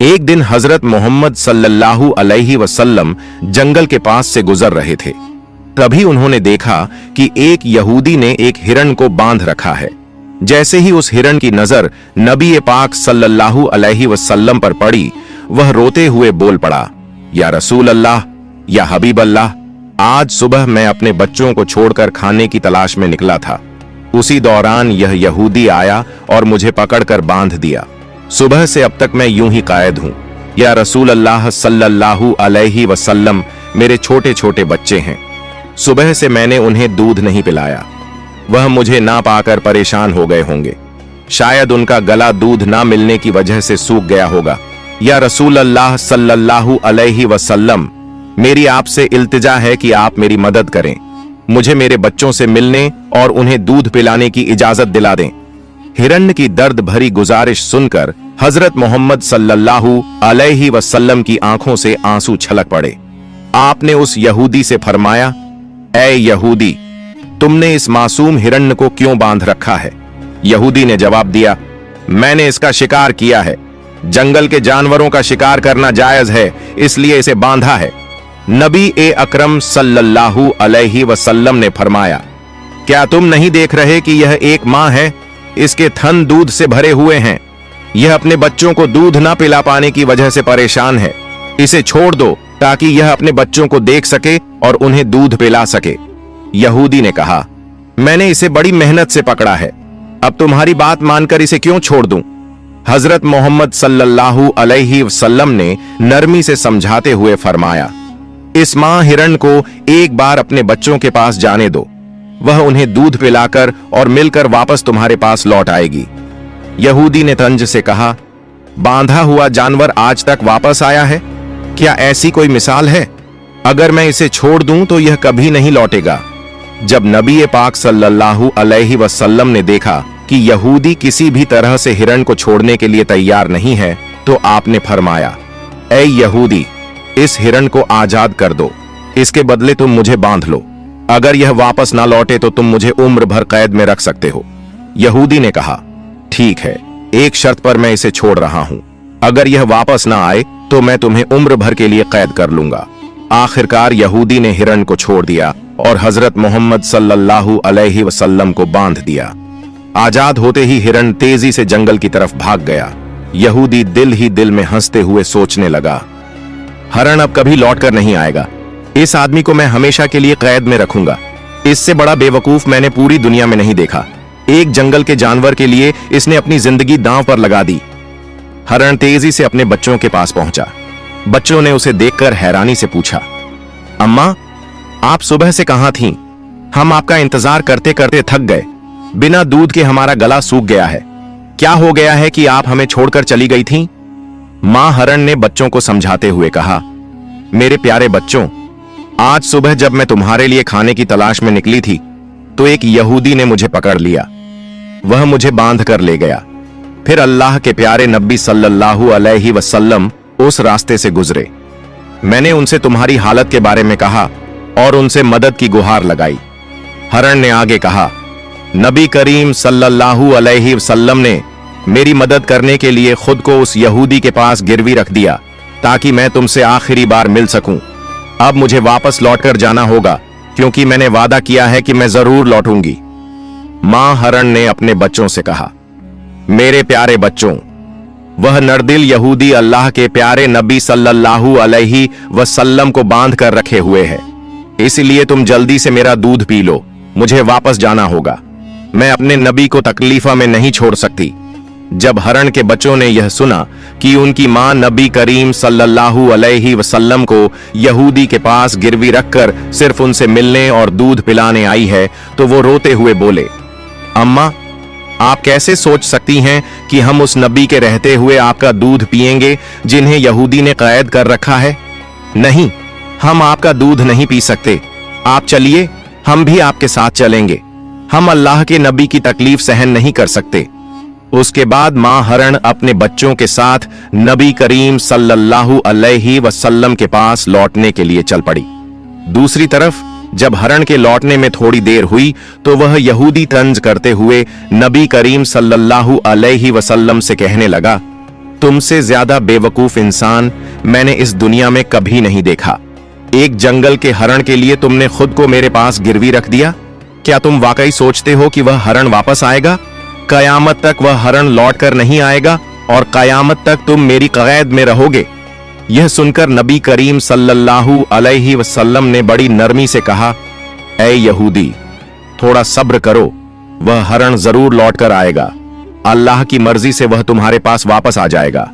एक दिन हजरत मोहम्मद सल्लल्लाहु अलैहि वसल्लम जंगल के पास से गुजर रहे थे। तभी उन्होंने देखा कि एक यहूदी ने एक हिरण को बांध रखा है। जैसे ही उस हिरण की नजर नबी पाक सल्लल्लाहु अलैहि वसल्लम पर पड़ी, वह रोते हुए बोल पड़ा, या रसूल अल्लाह, या हबीब अल्लाह, आज सुबह मैं अपने बच्चों को छोड़कर खाने की तलाश में निकला था। उसी दौरान यह यहूदी आया और मुझे पकड़कर बांध दिया। सुबह से अब तक मैं यूं ही कायद हूं। या रसूल अल्लाह सल्लल्लाहु अलैहि वसल्लम, मेरे छोटे छोटे बच्चे हैं। सुबह से मैंने उन्हें दूध नहीं पिलाया। वह मुझे ना पाकर परेशान हो गए होंगे। शायद उनका गला दूध ना मिलने की वजह से सूख गया होगा। या रसूल अल्लाह सल्लल्लाहु अलैहि वसल्लम, मेरी आपसे इल्तिजा है कि आप मेरी मदद करें। मुझे मेरे बच्चों से मिलने और उन्हें दूध पिलाने की इजाजत दिला दें। हिरण्य की दर्द भरी गुजारिश सुनकर हजरत मोहम्मद सल्लल्लाहु अलैहि वसल्लम की आंखों से आंसू छलक पड़े। आपने उस यहूदी से फरमाया, ऐ यहूदी, तुमने इस मासूम हिरण्य को क्यों बांध रखा है? यहूदी ने जवाब दिया, मैंने इसका शिकार किया है। जंगल के जानवरों का शिकार करना जायज है, इसलिए इसे बांधा है। नबी अकरम सल्लल्लाहु अलैहि वसल्लम ने फरमाया, क्या तुम नहीं देख रहे कि यह एक मां है? इसके थन दूध से भरे हुए हैं। यह अपने बच्चों को दूध ना पिला पाने की वजह से परेशान है। इसे छोड़ दो ताकि यह अपने बच्चों को देख सके और उन्हें दूध पिला सके। यहूदी ने कहा, मैंने इसे बड़ी मेहनत से पकड़ा है, अब तुम्हारी बात मानकर इसे क्यों छोड़ दूं? हजरत मोहम्मद सल्लल्लाहु अलैहि वसल्लम ने नरमी से समझाते हुए फरमाया, इस मां हिरण को एक बार अपने बच्चों के पास जाने दो। वह उन्हें दूध पिलाकर और मिलकर वापस तुम्हारे पास लौट आएगी। यहूदी ने तंज से कहा, बांधा हुआ जानवर आज तक वापस आया है? क्या ऐसी कोई मिसाल है? अगर मैं इसे छोड़ दूं तो यह कभी नहीं लौटेगा। जब नबी पाक सल्लल्लाहु अलैहि वसल्लम ने देखा कि यहूदी किसी भी तरह से हिरण को छोड़ने के लिए तैयार नहीं है, तो आपने फरमाया, ऐ यहूदी, इस हिरण को आजाद कर दो। इसके बदले तुम मुझे बांध लो। अगर यह वापस ना लौटे तो तुम मुझे उम्र भर कैद में रख सकते हो। यहूदी ने कहा, ठीक है, एक शर्त पर मैं इसे छोड़ रहा हूं। अगर यह वापस ना आए तो मैं तुम्हें उम्र भर के लिए कैद कर लूंगा। आखिरकार यहूदी ने हिरण को छोड़ दिया और हजरत मोहम्मद सल्लल्लाहु अलैहि वसल्लम को बांध दिया। आजाद होते ही हिरण तेजी से जंगल की तरफ भाग गया। यहूदी दिल ही दिल में हंसते हुए सोचने लगा, हिरण अब कभी लौटकर नहीं आएगा। इस आदमी को मैं हमेशा के लिए कैद में रखूंगा। इससे बड़ा बेवकूफ मैंने पूरी दुनिया में नहीं देखा। एक जंगल के जानवर के लिए इसने अपनी जिंदगी दांव पर लगा दी। हिरण तेजी से अपने बच्चों के पास पहुंचा। बच्चों ने उसे देखकर हैरानी से पूछा, अम्मा, आप सुबह से कहां थीं? हम आपका इंतजार करते करते थक गए। बिना दूध के हमारा गला सूख गया है। क्या हो गया है कि आप हमें छोड़कर चली गई थीं? मां हिरण ने बच्चों को समझाते हुए कहा, मेरे प्यारे बच्चों, आज सुबह जब मैं तुम्हारे लिए खाने की तलाश में निकली थी तो एक यहूदी ने मुझे पकड़ लिया। वह मुझे बांध कर ले गया। फिर अल्लाह के प्यारे नबी सल्लल्लाहु अलैहि वसल्लम उस रास्ते से गुजरे। मैंने उनसे तुम्हारी हालत के बारे में कहा और उनसे मदद की गुहार लगाई। हिरण ने आगे कहा, नबी करीम सल्लल्लाहु अलैहि वसल्लम ने मेरी मदद करने के लिए खुद को उस यहूदी के पास गिरवी रख दिया ताकि मैं तुमसे आखिरी बार मिल सकूं। अब मुझे वापस लौटकर जाना होगा क्योंकि मैंने वादा किया है कि मैं जरूर लौटूंगी। मां हिरण ने अपने बच्चों से कहा, मेरे प्यारे बच्चों, वह नरदिल यहूदी अल्लाह के प्यारे नबी सल्लल्लाहु अलैहि वसल्लम को बांध कर रखे हुए है। इसलिए तुम जल्दी से मेरा दूध पी लो। मुझे वापस जाना होगा। मैं अपने नबी को तकलीफा में नहीं छोड़ सकती। जब हिरण के बच्चों ने यह सुना कि उनकी मां नबी करीम सल्लल्लाहु अलैहि वसल्लम को यहूदी के पास गिरवी रखकर सिर्फ उनसे मिलने और दूध पिलाने आई है, तो वो रोते हुए बोले, अम्मा, आप कैसे सोच सकती हैं कि हम उस नबी के रहते हुए आपका दूध पिएंगे जिन्हें यहूदी ने कैद कर रखा है? नहीं, हम आपका दूध नहीं पी सकते। आप चलिए, हम भी आपके साथ चलेंगे। हम अल्लाह के नबी की तकलीफ सहन नहीं कर सकते। उसके बाद मां हिरण अपने बच्चों के साथ नबी करीम सल्लल्लाहु अलैहि वसल्लम के पास लौटने के लिए चल पड़ी। दूसरी तरफ जब हिरण के लौटने में थोड़ी देर हुई तो वह यहूदी तंज करते हुए नबी करीम सल्लल्लाहु अलैहि वसल्लम से कहने लगा, तुमसे ज्यादा बेवकूफ इंसान मैंने इस दुनिया में कभी नहीं देखा। एक जंगल के हरण के लिए तुमने खुद को मेरे पास गिरवी रख दिया। क्या तुम वाकई सोचते हो कि वह हरण वापस आएगा? कयामत तक वह हरण लौट कर नहीं आएगा और कयामत तक तुम मेरी कैद में रहोगे। यह सुनकर नबी करीम सल्लल्लाहु अलैहि वसल्लम ने बड़ी नरमी से कहा, ऐ यहूदी, थोड़ा सब्र करो, वह हरण जरूर लौट कर आएगा। अल्लाह की मर्जी से वह तुम्हारे पास वापस आ जाएगा।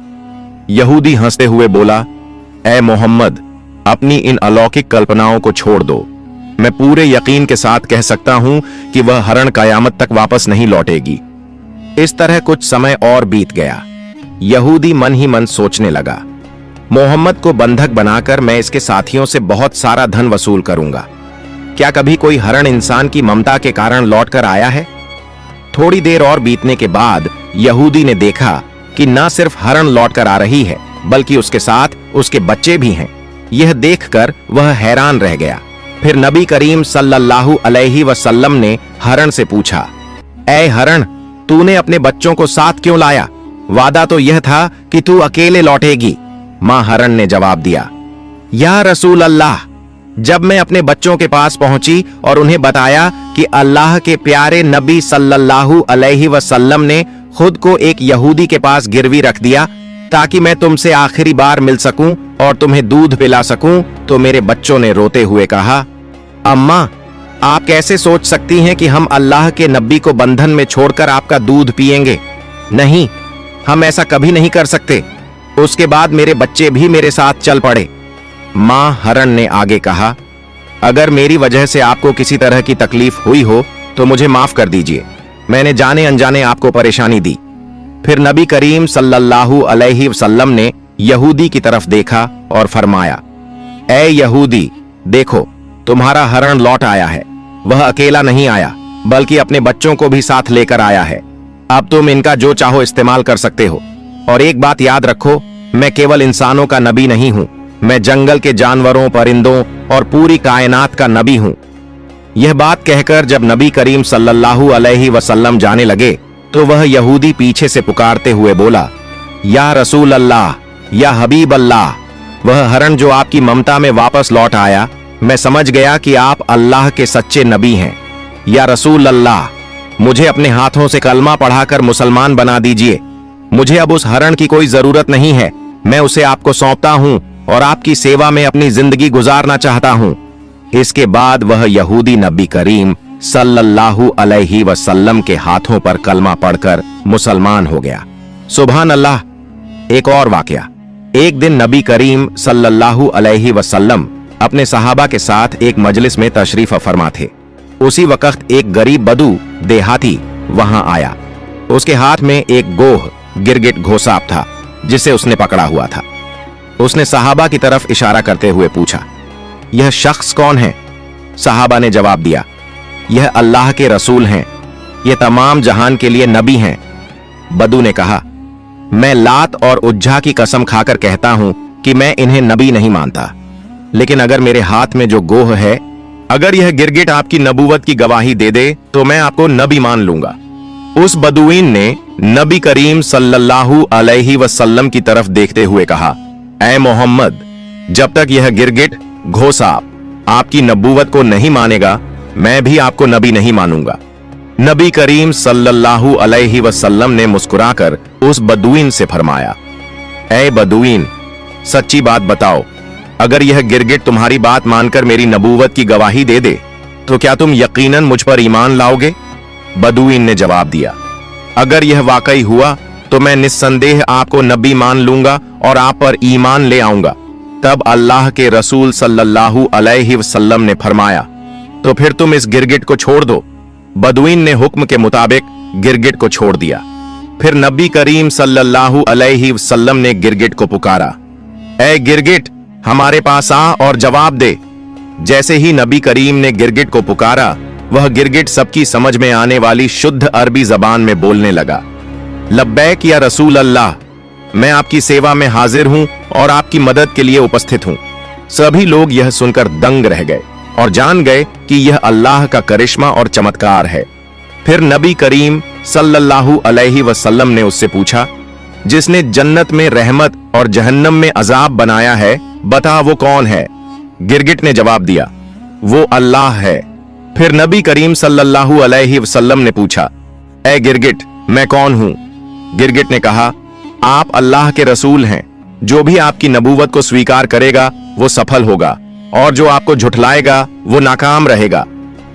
यहूदी हंसते हुए बोला, ऐ मोहम्मद, अपनी इन अलौकिक कल्पनाओं को छोड़ दो। मैं पूरे यकीन के साथ कह सकता हूं कि वह हरण कयामत तक वापस नहीं लौटेगी। इस तरह कुछ समय और बीत गया। यहूदी मन ही मन सोचने लगा, मोहम्मद को बंधक बनाकर मैं इसके साथियों से बहुत सारा धन वसूल करूंगा। क्या कभी कोई हरण इंसान की ममता के कारण लौट कर आया है? थोड़ी देर और बीतने के बाद यहूदी ने देखा कि न सिर्फ हरण लौट कर आ रही है, बल्कि उसके साथ उसके बच्चे भी हैं। यह देखकर वह हैरान रह गया। फिर नबी करीम सल्लल्लाहु अलैहि वसल्लम ने हरण से पूछा, ऐ हरण, तूने अपने बच्चों को साथ क्यों लाया? वादा तो यह था कि तू अकेले लौटेगी। मां हरण ने जवाब दिया, या रसूल अल्लाह, जब मैं अपने बच्चों के पास पहुंची और उन्हें बताया कि अल्लाह के प्यारे नबी सल्लल्लाहु अलैहि वसल्लम ने खुद को एक यहूदी के पास गिरवी रख दिया ताकि मैं तुमसे आखिरी बार मिल सकूं और तुम्हें दूध पिला सकूं, तो मेरे बच्चों ने रोते हुए कहा, अम्मा, आप कैसे सोच सकती हैं कि हम अल्लाह के नबी को बंधन में छोड़कर आपका दूध पिएंगे? नहीं, हम ऐसा कभी नहीं कर सकते। उसके बाद मेरे बच्चे भी मेरे साथ चल पड़े। मां हरण ने आगे कहा, अगर मेरी वजह से आपको किसी तरह की तकलीफ हुई हो तो मुझे माफ कर दीजिए। मैंने जाने अनजाने आपको परेशानी दी। फिर नबी करीम सल्लल्लाहु अलैहि वसल्लम ने यहूदी की तरफ देखा और फरमाया, ऐ यहूदी, देखो, तुम्हारा हरण लौट आया है। वह अकेला नहीं आया, बल्कि अपने बच्चों को भी साथ लेकर आया है। अब तुम इनका जो चाहो इस्तेमाल कर सकते हो। और एक बात याद रखो, मैं केवल इंसानों का नबी नहीं हूं, मैं जंगल के जानवरों, परिंदों और पूरी कायनात का नबी हूं। यह बात कहकर जब नबी करीम सल्लल्लाहु अलैहि वसल्लम जाने लगे तो वह यहूदी पीछे से पुकारते हुए बोला, या रसूल अल्लाह, या हबीब अल्लाह, वह हरण जो आपकी ममता में वापस लौट आया, मैं समझ गया कि आप अल्लाह के सच्चे नबी हैं। या रसूल अल्लाह, मुझे अपने हाथों से कलमा पढ़ाकर मुसलमान बना दीजिए। मुझे अब उस हरण की कोई जरूरत नहीं है, मैं उसे आपको सौंपता हूं और आपकी सेवा में अपनी जिंदगी गुजारना चाहता हूं। इसके बाद वह यहूदी नबी करीम सल्लल्लाहु अलैहि वसल्लम के हाथों पर कलमा पढ़कर मुसलमान हो गया। सुभान अल्लाह। एक और वाकया। एक दिन नबी करीम सल्लल्लाहु अलैहि वसल्लम अपने सहाबा के साथ एक मजलिस में तशरीफ फरमा थे। उसी वक्त एक गरीब बदू देहाती वहां आया। उसके हाथ में एक गोह गिरगिट घोसाप था जिसे उसने पकड़ा हुआ था। उसने सहाबा की तरफ इशारा करते हुए पूछा, यह शख्स कौन है? सहाबा ने जवाब दिया, यह अल्लाह के रसूल हैं, यह तमाम जहान के लिए नबी हैं। बदू ने कहा, मैं लात और उज्जा की कसम खाकर कहता हूं कि मैं इन्हें नबी नहीं मानता, लेकिन अगर मेरे हाथ में जो गोह है, अगर यह गिरगिट आपकी नबूवत की गवाही दे दे तो मैं आपको नबी मान लूंगा। उस बदुईन ने नबी करीम सल्लल्लाहु अलैहि वसल्लम की तरफ देखते हुए कहा, ऐ मोहम्मद, जब तक यह गिरगिट घोसाप आपकी नबूवत को नहीं मानेगा, मैं भी आपको नबी नहीं मानूंगा। नबी करीम सल्लल्लाहु अलैहि वसल्लम ने मुस्कुराकर उस बदुईन से फरमाया, ऐ बदुईन, सच्ची बात बताओ, अगर यह गिरगिट तुम्हारी बात मानकर मेरी नबूवत की गवाही दे दे तो क्या तुम यकीनन मुझ पर ईमान लाओगे? बदुईन ने जवाब दिया, अगर यह वाकई हुआ तो मैं निस्संदेह आपको नबी मान लूंगा और आप पर ईमान ले आऊंगा। तब अल्लाह के रसूल सल्लल्लाहु अलैहि वसल्लम ने फरमाया, तो फिर तुम इस गिरगिट को छोड़ दो। बदुईन ने हुक्म के मुताबिक गिरगिट को छोड़ दिया। फिर नबी करीम सल्लल्लाहु अलैहि वसल्लम ने गिरगिट को पुकारा, ऐ गिरगिट, हमारे पास आ और जवाब दे। जैसे ही नबी करीम ने गिरगिट को पुकारा, वह गिरगिट सबकी समझ में आने वाली शुद्ध अरबी जबान में बोलने लगा, लब्बैक या रसूल अल्लाह, मैं आपकी सेवा में हाजिर हूं और आपकी मदद के लिए उपस्थित हूं। सभी लोग यह सुनकर दंग रह गए और जान गए कि यह अल्लाह का करिश्मा और चमत्कार है। फिर नबी करीम सल्लल्लाहु अलैहि वसल्लम ने उससे पूछा, जिसने जन्नत में रहमत और जहन्नम में अजाब बनाया है, बता वो कौन है? गिरगिट ने जवाब दिया, वो अल्लाह है। फिर नबी करीम सल्लल्लाहु अलैहि वसल्लम ने पूछा, ए गिरगिट, मैं कौन हूं? गिरगिट ने कहा, आप अल्लाह के रसूल हैं। जो भी आपकी नबूवत को स्वीकार करेगा वो सफल होगा, और जो आपको झुठलाएगा वो नाकाम रहेगा।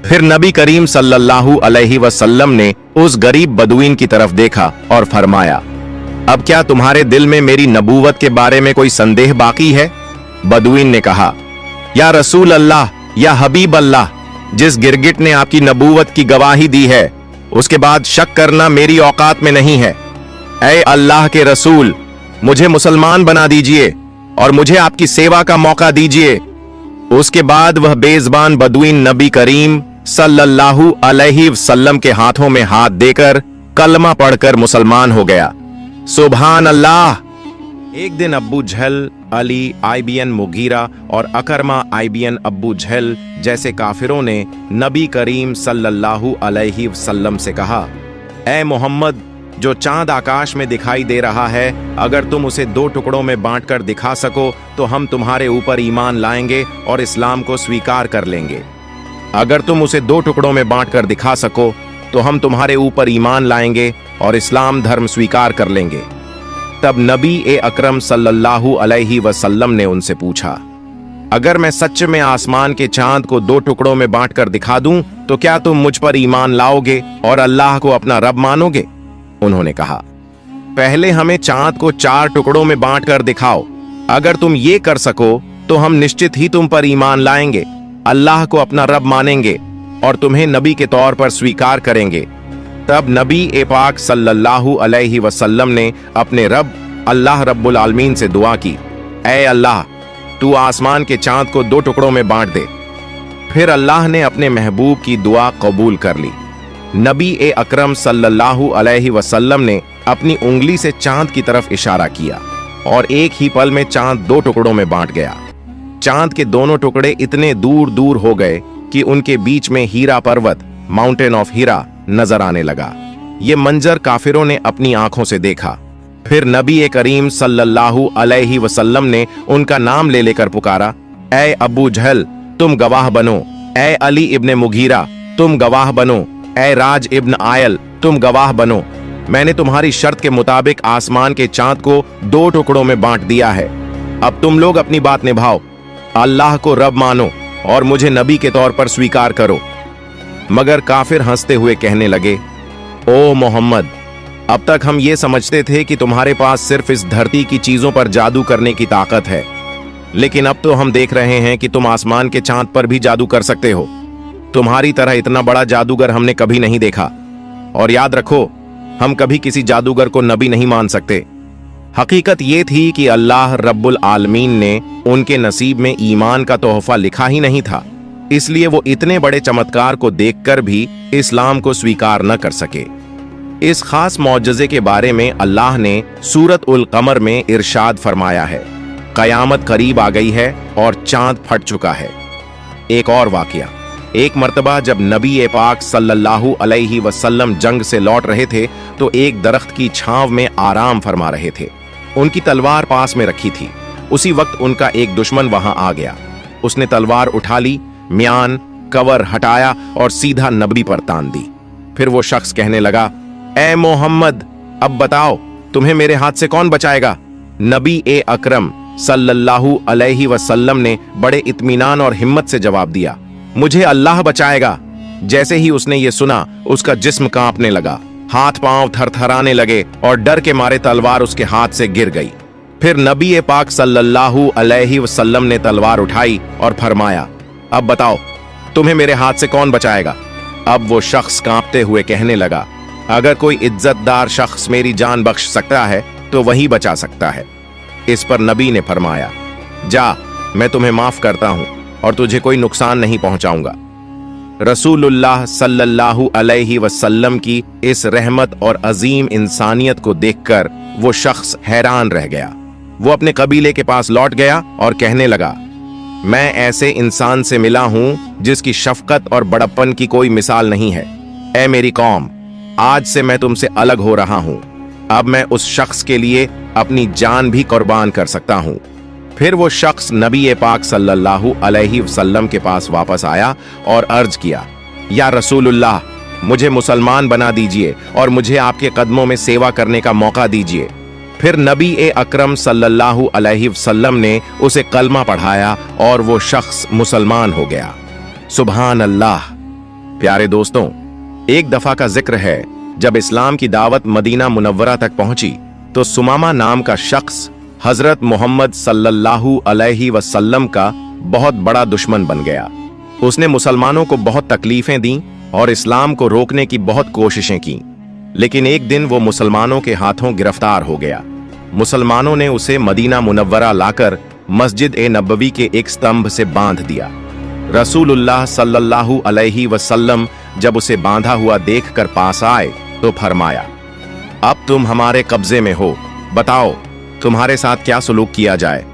फिर नबी करीम सल्लल्लाहु अलैहि वसल्लम ने उस गरीब बदुईन की तरफ देखा और फरमाया, अब क्या तुम्हारे दिल में मेरी नबूवत के बारे में कोई संदेह बाकी है? बदुईन ने कहा, या रसूल अल्लाह, या हबीब अल्लाह, जिस गिरगिट ने आपकी नबूवत की गवाही दी है उसके बाद शक करना मेरी औकात में नहीं है। ऐ अल्लाह के रसूल, मुझे मुसलमान बना दीजिए और मुझे आपकी सेवा का मौका दीजिए। उसके बाद वह बेज़बान बदुईन नबी करीम सल्लल्लाहु अलैहि वसल्लम के हाथों में हाथ देकर कलमा पढ़कर मुसलमान हो गया। सुभान अल्लाह। एक दिन अब्बू जहल, अली आईबीएन मुगीरा और अकरमा आईबीएन अब्बू जहल जैसे काफिरों ने नबी करीम सल्लल्लाहु अलैहि वसल्लम से कहा, ऐ मोहम्मद, जो चांद आकाश में दिखाई दे रहा है, अगर तुम उसे 2 टुकड़ों में बांटकर दिखा सको तो हम तुम्हारे ऊपर ईमान लाएंगे और इस्लाम को स्वीकार कर लेंगे। अगर तुम उसे 2 टुकड़ों में बांटकर दिखा सको तो हम तुम्हारे ऊपर ईमान लाएंगे और इस्लाम धर्म स्वीकार कर लेंगे। तब नबी अकरम सल्लल्लाहु अलैहि वसल्लम ने उनसे पूछा, अगर मैं सच में आसमान के चांद को 2 टुकड़ों में बांटकर दिखा दूं तो क्या तुम मुझ पर ईमान लाओगे और अल्लाह को अपना रब मानोगे? उन्होंने कहा, पहले हमें चांद को 4 टुकड़ों में बांटकर दिखाओ। अगर तुम ये कर सको तो हम निश्चित ही तुम पर ईमान लाएंगे, अल्लाह को अपना रब मानेंगे और तुम्हें नबी के तौर पर स्वीकार करेंगे। तब नबी पाक सल्लल्लाहु अलैहि वसल्लम ने अपने रब अल्लाह रब्बुल आलमीन से दुआ की, ऐ अल्लाह, तू आसमान के चांद को 2 टुकड़ों में बांट दे। फिर अल्लाह ने अपने महबूब की दुआ कबूल कर ली। नबी अकरम सल्लल्लाहु अलैहि वसल्लम ने अपनी उंगली से चांद की तरफ इशारा किया और एक ही पल में चांद 2 टुकड़ों में बांट गया। चांद के दोनों टुकड़े इतने दूर दूर हो गए कि उनके बीच में हीरा पर्वत, माउंटेन ऑफ हीरा, नजर आने लगा। ये मंजर काफिरों ने अपनी आंखों से देखा। फिर नबी करीम सल्लल्लाहु अलैहि वसल्लम ने उनका नाम ले लेकर पुकारा, ऐ अबू जहल, तुम गवाह बनो। ऐ अली इब्ने मुगीरा, तुम गवाह बनो। ऐ राज इब्न आयल, तुम गवाह बनो। मैंने तुम्हारी शर्त के मुताबिक आसमान के चांद को 2 टुकड़ों में बांट दिया है। अब तुम लोग अपनी बात निभाओ, अल्लाह को रब मानो और मुझे नबी के तौर पर स्वीकार करो। मगर काफिर हंसते हुए कहने लगे, ओ मोहम्मद, अब तक हम ये समझते थे कि तुम्हारे पास सिर्फ इस धरती की चीजों पर जादू करने की ताकत है, लेकिन अब तो हम देख रहे हैं कि तुम आसमान के चांद पर भी जादू कर सकते हो। तुम्हारी तरह इतना बड़ा जादूगर हमने कभी नहीं देखा। और याद रखो, हम कभी किसी जादूगर को नबी नहीं मान सकते। हकीकत ये थी कि अल्लाह रब्बुल आलमीन ने उनके नसीब में ईमान का तोहफा लिखा ही नहीं था, इसलिए वो इतने बड़े चमत्कार को देखकर भी इस्लाम को स्वीकार न कर सके। इस खास मौजज़े के बारे में अल्लाह ने सूरत उल कमर में इरशाद फरमाया है, कयामत करीब आ गई है और चांद फट चुका है। एक और वाकया, एक मर्तबा जब नबी पाक सल्लल्लाहु अलैहि वसल्लम जंग से लौट रहे थे तो एक दरख्त की छांव में आराम फरमा रहे थे। उनकी तलवार पास में रखी थी। उसी वक्त उनका एक दुश्मन वहां आ गया। उसने तलवार उठा ली, म्यान कवर हटाया और सीधा नबी पर तान दी। फिर वो शख्स कहने लगा, ऐ मोहम्मद, अब बताओ तुम्हें मेरे हाथ से कौन बचाएगा? नबी अकरम सल्लल्लाहु अलैहि वसल्लम ने बड़े इत्मीनान और हिम्मत से जवाब दिया, मुझे अल्लाह बचाएगा। जैसे ही उसने ये सुना, उसका जिस्म कांपने लगा, हाथ पांव थरथराने लगे और डर के मारे तलवार उसके हाथ से गिर गई। फिर नबी पाक सल्लल्लाहु अलैहि वसल्लम ने तलवार उठाई और फरमाया, अब बताओ तुम्हें मेरे हाथ से कौन बचाएगा? अब वो शख्स कांपते हुए कहने लगा, अगर कोई इज्जतदार शख्स मेरी जान बख्श सकता है तो वही बचा सकता है। इस पर नबी ने फरमाया, जा, मैं तुम्हें माफ करता हूं और तुझे कोई नुकसान नहीं पहुंचाऊंगा। रसूलुल्लाह सल्लल्लाहु अलैहि वसल्लम की इस रहमत और अजीम इंसानियत को देखकर वो शख्स हैरान रह गया। वो अपने कबीले के पास लौट गया और कहने लगा, मैं ऐसे इंसान से मिला हूं जिसकी शफकत और बड़प्पन की कोई मिसाल नहीं है। ऐ मेरी कौम, आज से मैं तुमसे अलग हो रहा हूं। अब मैं उस शख्स के लिए अपनी जान भी कुर्बान कर सकता हूं। फिर वो शख्स नबी पाक सल्लल्लाहु अलैहि वसल्लम के पास वापस आया और अर्ज किया, या रसूलुल्लाह, मुझे मुसलमान बना दीजिए और मुझे आपके कदमों में सेवा करने का मौका दीजिए। फिर नबी अकरम सल्लल्लाहु अलैहि वसल्लम ने उसे कलमा पढ़ाया और वो शख्स मुसलमान हो गया। सुभान अल्लाह। प्यारे दोस्तों, एक दफा का जिक्र है, जब इस्लाम की दावत मदीना मुनव्वरा तक पहुंची तो सुमामा नाम का शख्स हजरत मोहम्मद सल्लल्लाहु अलैहि वसल्लम का बहुत बड़ा दुश्मन बन गया। उसने मुसलमानों को बहुत तकलीफें दी और इस्लाम को रोकने की बहुत कोशिशें की, लेकिन एक दिन वो मुसलमानों के हाथों गिरफ्तार हो गया। मुसलमानों ने उसे मदीना मुनव्वरा लाकर मस्जिद नबवी के एक स्तंभ से बांध दिया। रसूलुल्लाह सल्लल्लाहु अलैहि वसल्लम जब उसे बांधा हुआ देखकर पास आए तो फरमाया, अब तुम हमारे कब्जे में हो, बताओ तुम्हारे साथ क्या सलूक किया जाए।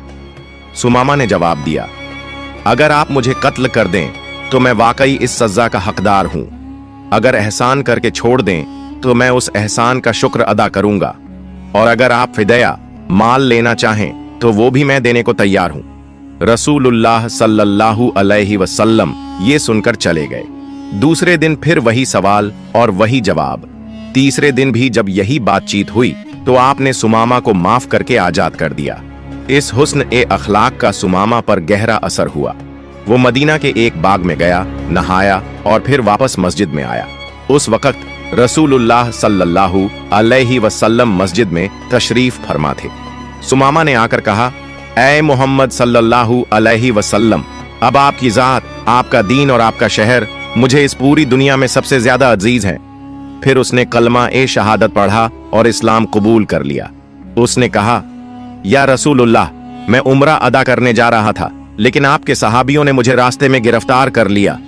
सुमामा ने जवाब दिया, अगर आप मुझे कत्ल कर दें तो मैं वाकई इस सजा का हकदार हूं। अगर एहसान करके छोड़ दें तो मैं उस एहसान का शुक्र अदा करूंगा, और अगर आप फिदया माल लेना चाहें तो वो भी मैं देने को तैयार हूं। रसूलुल्लाह सल्लल्लाहु अलैहि वसल्लम ये सुनकर चले गए। दूसरे दिन फिर वही सवाल और वही जवाब। तीसरे दिन भी जब यही बातचीत हुई तो आपने सुमामा को माफ करके आजाद कर दिया। इस हुस्न अखलाक का सुमामा पर गहरा असर हुआ। वो मदीना के एक बाग में गया, नहाया और फिर वापस मस्जिद में आया। उस वक्त रसूलुल्लाह सल्लल्लाहु अलैहि वसल्लम मस्जिद में तशरीफ फरमा थे। सुमामा ने आकर कहा, ऐ मोहम्मद सल्लल्लाहु अलैहि वसल्लम, अब आपकी जात, आपका दीन और आपका शहर मुझे इस पूरी दुनिया में सबसे ज्यादा अजीज है। फिर उसने कलमा शहादत पढ़ा और इस्लाम कबूल कर लिया। उसने कहा, या रसूलुल्लाह, मैं उम्रा अदा करने जा रहा था, लेकिन आपके सहाबियों ने मुझे रास्ते में गिरफ्तार कर लिया।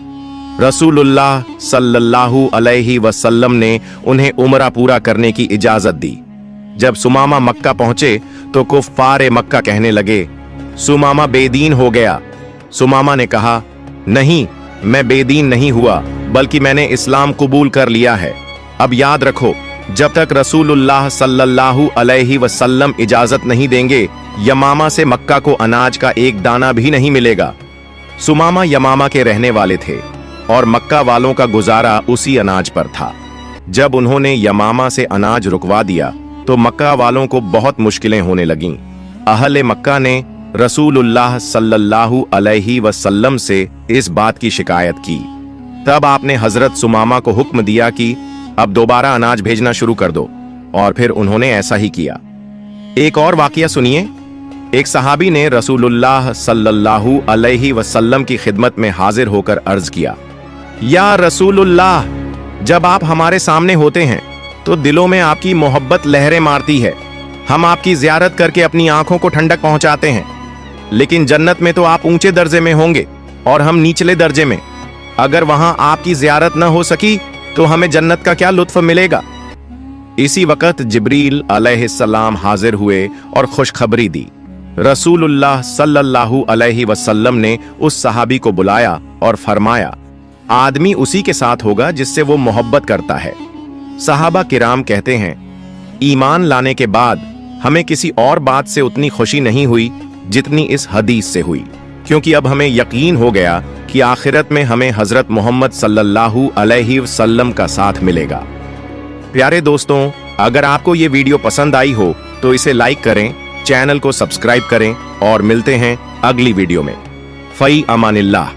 रसूलुल्लाह सल्लल्लाहु अलैहि वसल्लम ने उन्हें उम्रा पूरा करने की इजाजत दी। जब सुमामा मक्का पहुंचे तो कुफ्फार मक्का कहने लगे, सुमामा बेदीन हो गया। सुमामा ने कहा, नहीं, मैं बेदीन नहीं हुआ, बल्कि मैंने इस्लाम कबूल कर लिया है। अब याद रखो, जब तक रसूलुल्लाह सल्लल्लाहु अलैहि वसल्लम इजाजत नहीं देंगे, यमामा से मक्का को अनाज का एक दाना भी नहीं मिलेगा। सुमामा यमामा के रहने वाले थे और मक्का वालों का गुजारा उसी अनाज पर था। जब उन्होंने यमामा से अनाज रुकवा दिया तो मक्का वालों को बहुत मुश्किलें होने लगीं। अहले मक्का ने रसूलुल्लाह सल्लल्लाहु अलैहि वसल्लम से इस बात की शिकायत की। तब आपने हजरत सुमामा को हुक्म दिया कि अब दोबारा अनाज भेजना शुरू कर दो, और फिर उन्होंने ऐसा ही किया। एक और वाकया सुनिए। एक सहाबी ने रसूलुल्लाह सल्लल्लाहु अलैहि वसल्लम की खिदमत में हाजिर होकर अर्ज किया, या रसूलुल्लाह, जब आप हमारे सामने होते हैं तो दिलों में आपकी मोहब्बत लहरें मारती है। हम आपकी जियारत करके अपनी आंखों को ठंडक पहुंचाते हैं, लेकिन जन्नत में तो आप ऊंचे दर्जे में होंगे और हम निचले दर्जे में। अगर वहां आपकी जियारत न हो सकी तो हमें जन्नत का क्या लुत्फ मिलेगा। इसी वक्त जिब्रील अलैहिस्सलाम हाजिर हुए और खुशखबरी दी। रसूलुल्लाह सल्लल्लाहु अलैहि वसल्लम ने उस सहाबी को बुलाया और फरमाया, आदमी उसी के साथ होगा जिससे वो मोहब्बत करता है। सहाबा किराम कहते हैं, ईमान लाने के बाद हमें किसी और बात से उतनी खुशी नहीं हुई जितनी इस हदीस से हुई, क्योंकि अब हमें यकीन हो गया कि आखिरत में हमें हजरत मोहम्मद सल्लल्लाहु अलैहि वसल्लम का साथ मिलेगा। प्यारे दोस्तों, अगर आपको ये वीडियो पसंद आई हो तो इसे लाइक करें, चैनल को सब्सक्राइब करें और मिलते हैं अगली वीडियो में। फई अमानिल्लाह।